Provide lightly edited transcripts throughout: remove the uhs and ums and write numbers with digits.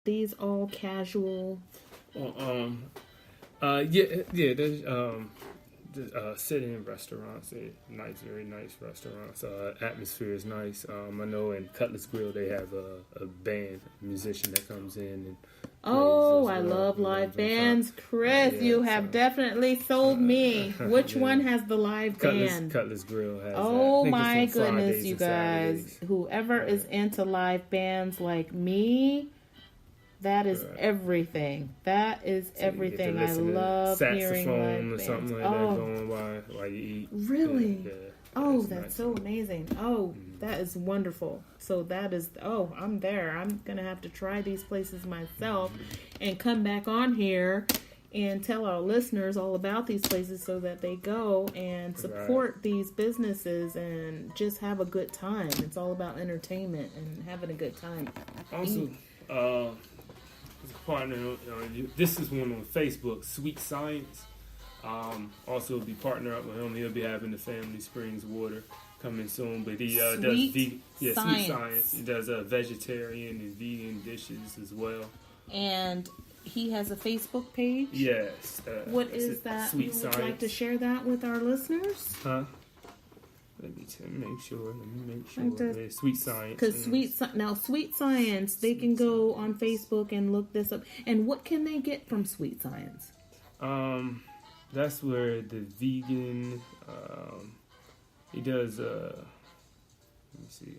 these all casual? Yeah. There's sitting restaurants, nice, very nice restaurants. Atmosphere is nice. I know in Cutlass Grill they have a band, a musician that comes in and. I love live bands. Chris, you have definitely sold me. Which one has the live band? Cutlass Grill has Oh my goodness, you guys. Saturdays. Whoever is into live bands like me, that is everything. That is everything. I love hearing live bands. Something like that going while you eat. Really? Yeah, that's nice. So amazing. That is wonderful. So that is, I'm there. I'm going to have to try these places myself and come back on here and tell our listeners all about these places so that they go and support these businesses and just have a good time. It's all about entertainment and having a good time. Also, partner, this is one on Facebook, Sweet Science. Also be partner up with him. He'll be having the Family Springs water coming soon. But he does Sweet Science. He does vegetarian and vegan dishes as well. And he has a Facebook page? Yes. What is that? Sweet Science. Would like to share that with our listeners? Huh? Let me make sure. Sweet Science. Because Sweet Science, they can go on Facebook and look this up. And what can they get from Sweet Science? That's where the vegan. He does. Let me see.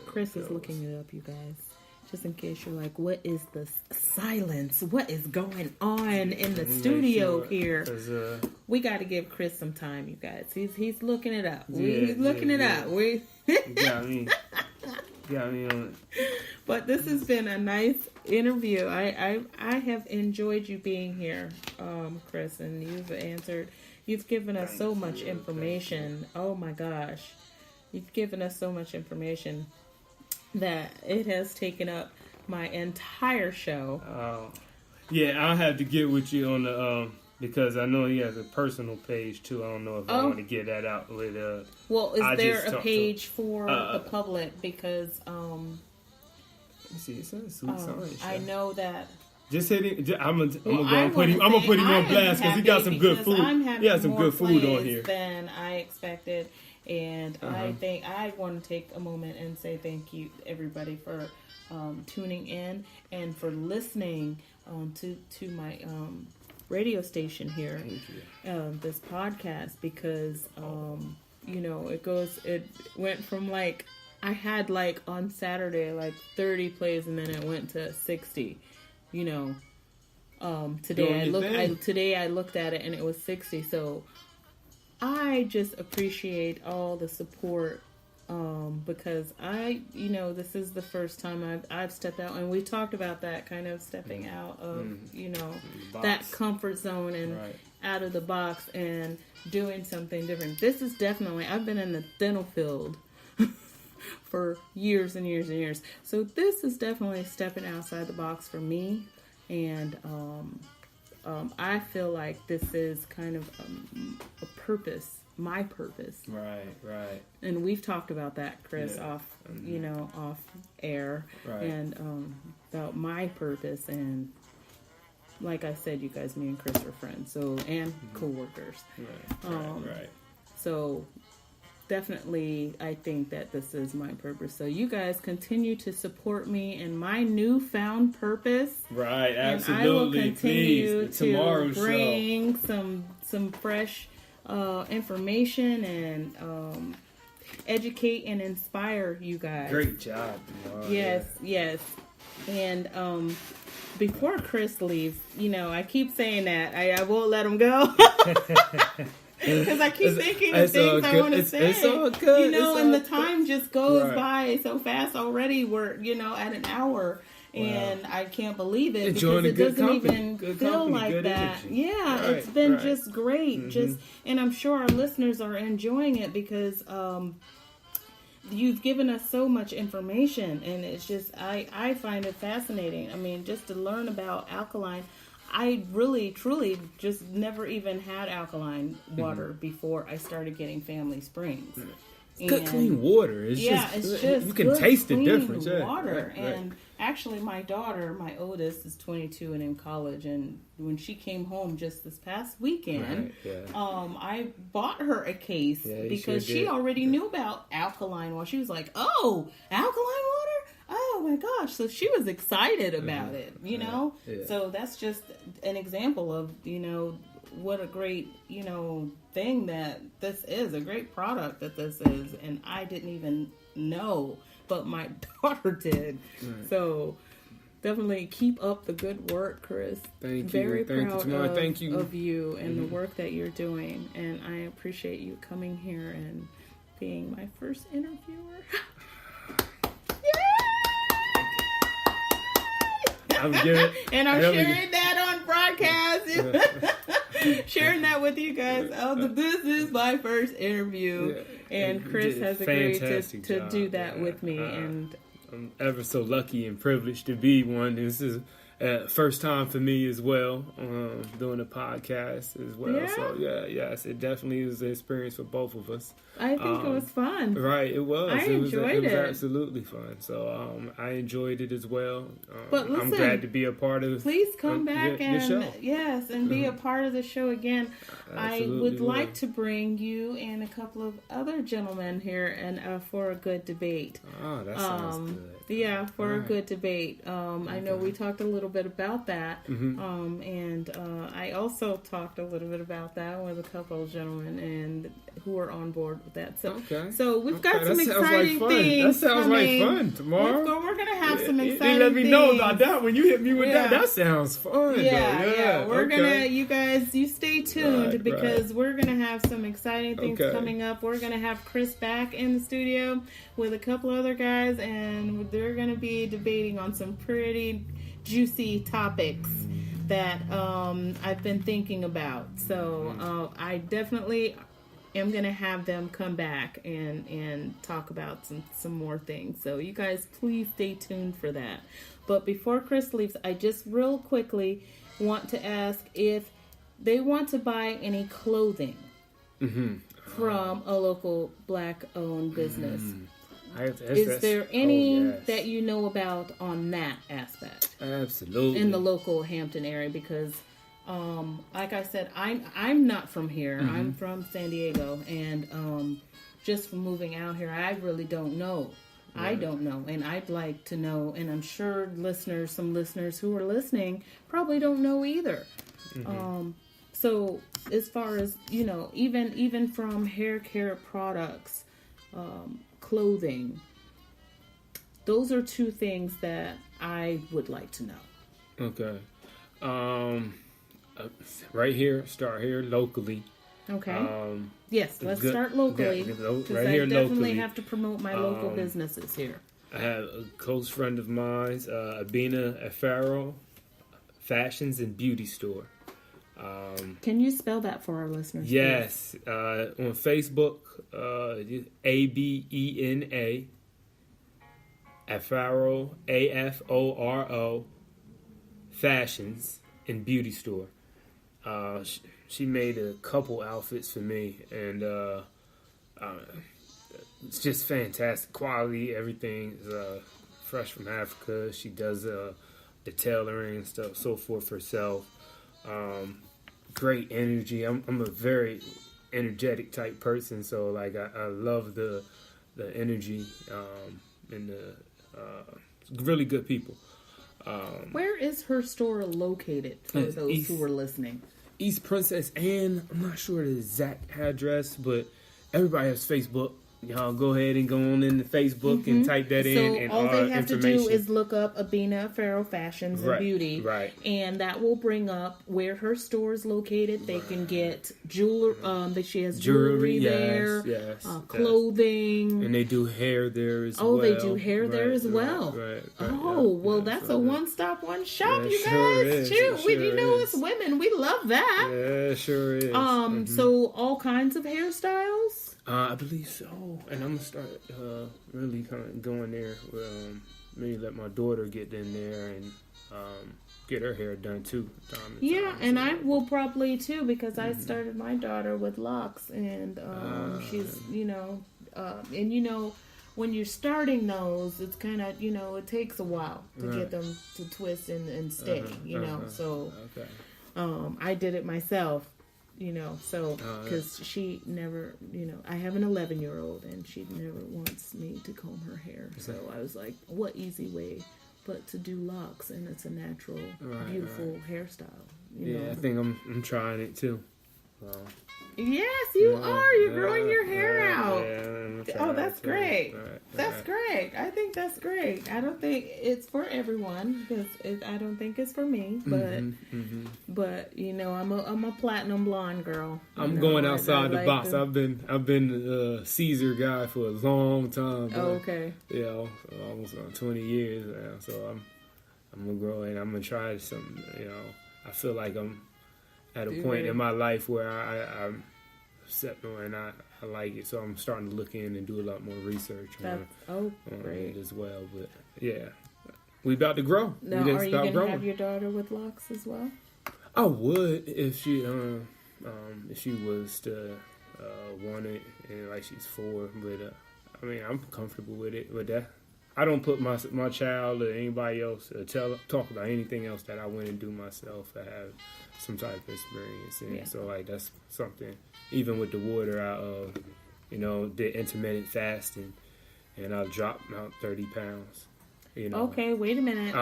Chris is looking it up, you guys. Just in case you're like, what is this silence? What is going on in the studio here? We got to give Chris some time, you guys. He's looking it up. He's looking it up. Got me on it. But this has been a nice interview. I have enjoyed you being here, Chris, and you've given us so much information. Oh my gosh. You've given us so much information that it has taken up my entire show. I'll have to get with you on the because I know he has a personal page too. I don't know if I want to get that out with well, is there a page for the public? Because see, it says Sweet Science. I know that. Just hit it. I'm gonna put him on blast because he got some good food. He has some good food on here than I expected. And I think I want to take a moment and say thank you, everybody, for tuning in and for listening to my radio station here, this podcast, because it went from I had on Saturday 30 plays and then it went to 60. Today I looked at it and it was 60. So I just appreciate all the support because this is the first time I've stepped out, and we talked about that, kind of stepping out of that comfort zone and out of the box and doing something different. This is definitely, I've been in the dental field for years and years and years, so this is definitely stepping outside the box for me, and I feel like this is kind of a purpose, my purpose. Right. And we've talked about that, Chris, off air, and about my purpose. And like I said, you guys, me and Chris are friends, and coworkers. Right. So definitely, I think that this is my purpose. So you guys continue to support me in my newfound purpose. Right, absolutely. And I will continue to bring some fresh information and educate and inspire you guys. Great job. Yes. And before Chris leaves, I keep saying that I won't let him go. Because I keep thinking of things I want to say. It's all good. And the time just goes by so fast already. We're, at an hour. And I can't believe it because it doesn't even feel like that. Energy. Yeah, it's been just great. Mm-hmm. And I'm sure our listeners are enjoying it because you've given us so much information. And it's just, I find it fascinating. I mean, just to learn about alkaline. I really, truly just never even had alkaline water before I started getting Family Springs. Good clean water. It's just you can good, taste the difference. Water. And actually, my daughter, my oldest, is 22 and in college. And when she came home just this past weekend, I bought her a case because she already knew about alkaline water. She was like, "Oh, alkaline water! Oh my gosh!" So she was excited about it. You know. Yeah. So that's just an example of what a great thing that this is, a great product that this is, and I didn't even know, but my daughter did. Right. So definitely keep up the good work, Chris. Thank you. Very proud of you and the work that you're doing, and I appreciate you coming here and being my first interviewer. I'm good. And I'm sharing that on broadcast. Sharing that with you guys. This is my first interview, and Chris has agreed to do that with me. And I'm ever so lucky and privileged to be one. This is first time for me as well, doing a podcast as well. Yeah. So yes, it definitely was an experience for both of us. I think it was fun. Right, it was. I enjoyed it. It was absolutely fun. So I enjoyed it as well. But listen, I'm glad to be a part of. Please come back your show. and be a part of the show again. Absolutely I would like to bring you and a couple of other gentlemen here and for a good debate. Oh, that sounds good. Yeah, for a good debate. I know we talked a little bit about that, and I also talked a little bit about that with a couple of gentlemen and who are on board with that. So we've got some exciting things. That sounds like fun. Tomorrow we're gonna have some exciting things. Let me know about that when you hit me with that. That sounds fun. Yeah. We're gonna, you guys, you stay tuned because we're gonna have some exciting things coming up. We're gonna have Chris back in the studio with a couple other guys, and they're gonna be debating on some pretty juicy topics that I've been thinking about. So I definitely am going to have them come back and talk about some more things. So you guys, please stay tuned for that. But before Chris leaves, I just real quickly want to ask if they want to buy any clothing from a local Black-owned business. Is there any that you know about on that aspect? Absolutely. In the local Hampton area, because like I said, I'm not from here. I'm from San Diego, and just from moving out here, I really don't know. Right. I don't know, and I'd like to know, and I'm sure some listeners who are listening probably don't know either. So as far as even from hair care products, clothing, those are two things that I would like to know. Okay. Right here, start here locally. Okay. Yes, let's start locally. Because I definitely have to promote my local businesses here. I have a close friend of mine, Abina Afaro Fashions and Beauty Store. Can you spell that for our listeners? Yes. On Facebook, ABENA Afaro, AFORO Fashions and Beauty Store. She made a couple outfits for me, and it's just fantastic quality. Everything is fresh from Africa. She does the tailoring and stuff, so forth herself. Great energy. I'm a very energetic type person, so like I love the energy and the really good people. Where is her store located for those who are listening? East Princess Anne. I'm not sure the exact address, but everybody has Facebook. Y'all go ahead and go on into Facebook and type that in. And all they have to do is look up Abina Farrow Fashions and Beauty. Right. And that will bring up where her store is located. They can get jewelry. That she has jewelry there. Yes. Clothing. And they do hair there as well. Oh, they do hair there as well. Right. That's a one-stop, one-shop, you guys. Shoot, us women, we love that. Yeah, sure is. So all kinds of hairstyles? I believe so, and I'm gonna start really kind of going there. Maybe let my daughter get in there and get her hair done too. And I will probably too, because I started my daughter with locks, and she's And when you're starting those, it's kind of, it takes a while to get them to twist and stay, so okay. I did it myself, so because she never, I have an 11-year-old and she never wants me to comb her hair. So I was like, what easy way but to do locks, and it's a natural, beautiful hairstyle. I think I'm trying it too. Yes, you are. You're growing your hair out. Yeah, that's great. That's great. I think that's great. I don't think it's for everyone because I don't think it's for me. But but I'm a platinum blonde girl. I'm going outside the box. I've been a Caesar guy for a long time. Okay. Almost 20 years now. So I'm gonna grow and I'm gonna try something. I feel like I'm at a point in my life where I'm accepting and I like it, so I'm starting to look in and do a lot more research on it as well. But we about to grow. Now, are you going to have your daughter with locks as well? I would if she was to want it, and like she's 4. But I'm comfortable with it. But I don't put my child or anybody else talk about anything else that I went and do myself. I have some type of experience in. So that's something. Even with the water, I did intermittent fasting, and I dropped about 30 pounds. Okay, wait a minute.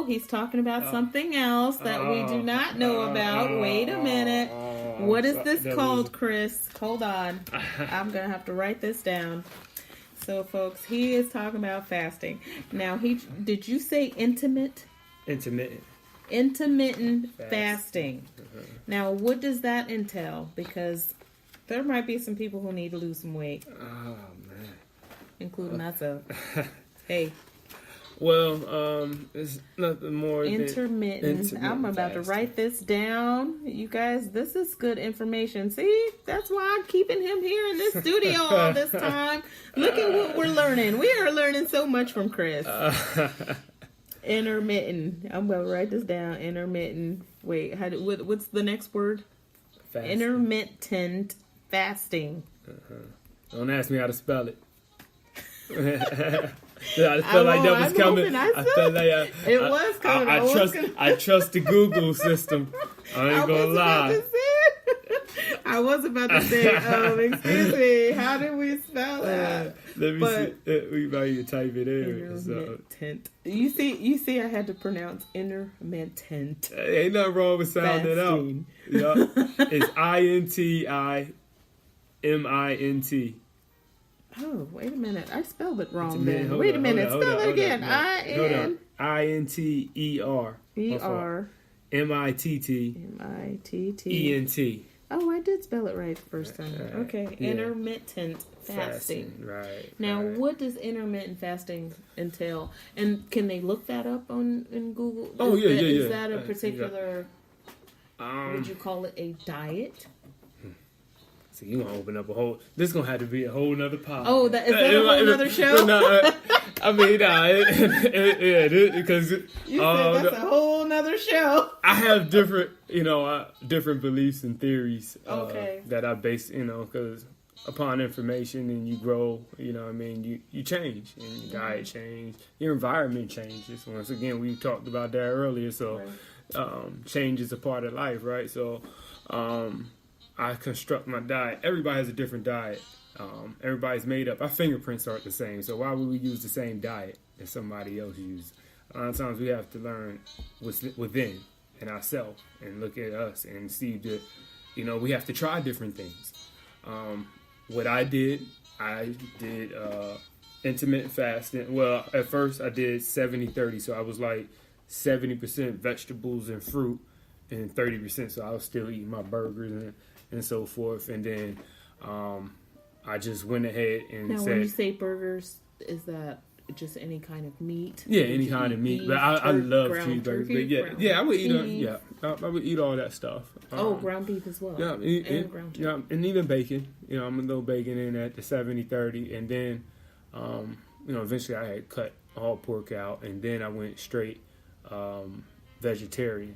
He's talking about something else that we do not know about. Wait a minute. What is this called, Chris? Hold on. I'm gonna have to write this down. So, folks, he is talking about fasting. Now, did you say intermittent? Intermittent fasting. Now, what does that entail? Because there might be some people who need to lose some weight. Oh, man. Including myself. Hey. Well, it's nothing more intermittent. I'm about to write this down. You guys, this is good information. See, that's why I'm keeping him here in this studio all this time. Look at what we're learning. We are learning so much from Chris. Intermittent. I'm going to write this down. Intermittent. Wait, what's the next word? Fasting. Intermittent fasting. Don't ask me how to spell it. I felt like that was coming. I felt like it was coming. I trust the Google system. I ain't gonna lie. I was about to say, excuse me, how did we spell that? Let me see. We might even type it in. Intermittent. You see, I had to pronounce intermittent. Ain't nothing wrong with sounding it out. It's INTIMINT. Oh, wait a minute. I spelled it wrong then. Wait a minute. Spell it again. INTER. MITT. Oh, I did spell it right the first time. Okay. Yeah. Intermittent fasting. Right. Now, what does intermittent fasting entail? And can they look that up in Google? Is that a particular, would you call it a diet? So you want to open up this is going to have to be a whole nother podcast. Oh, is that a whole nother show? Because you said that's a whole nother show. I have different beliefs and theories that I base, because upon information and you grow, you change, and your diet change, your environment changes. Once again, we talked about that earlier, so change is a part of life, right? So, I construct my diet. Everybody has a different diet. Everybody's made up. Our fingerprints aren't the same, so why would we use the same diet that somebody else uses? A lot of times we have to learn what's within in ourselves and look at us and see that, we have to try different things. What I did intermittent fasting. Well, at first I did 70-30, so I was like 70% vegetables and fruit and 30%, so I was still eating my burgers and so forth. And then I just went ahead and said... Now, when you say burgers, is that just any kind of meat? Yeah, any kind of meat. But I love cheeseburgers. But I would eat I would eat all that stuff. Ground beef as well. Yeah, and ground turkey. Yeah, and even bacon. I'm going to throw bacon in at the 70-30. And then, eventually I had cut all pork out. And then I went straight vegetarian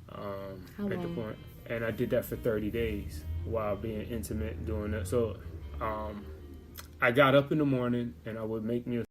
How at long? The point. And I did that for 30 days while being intimate doing that. So I got up in the morning and I would make me a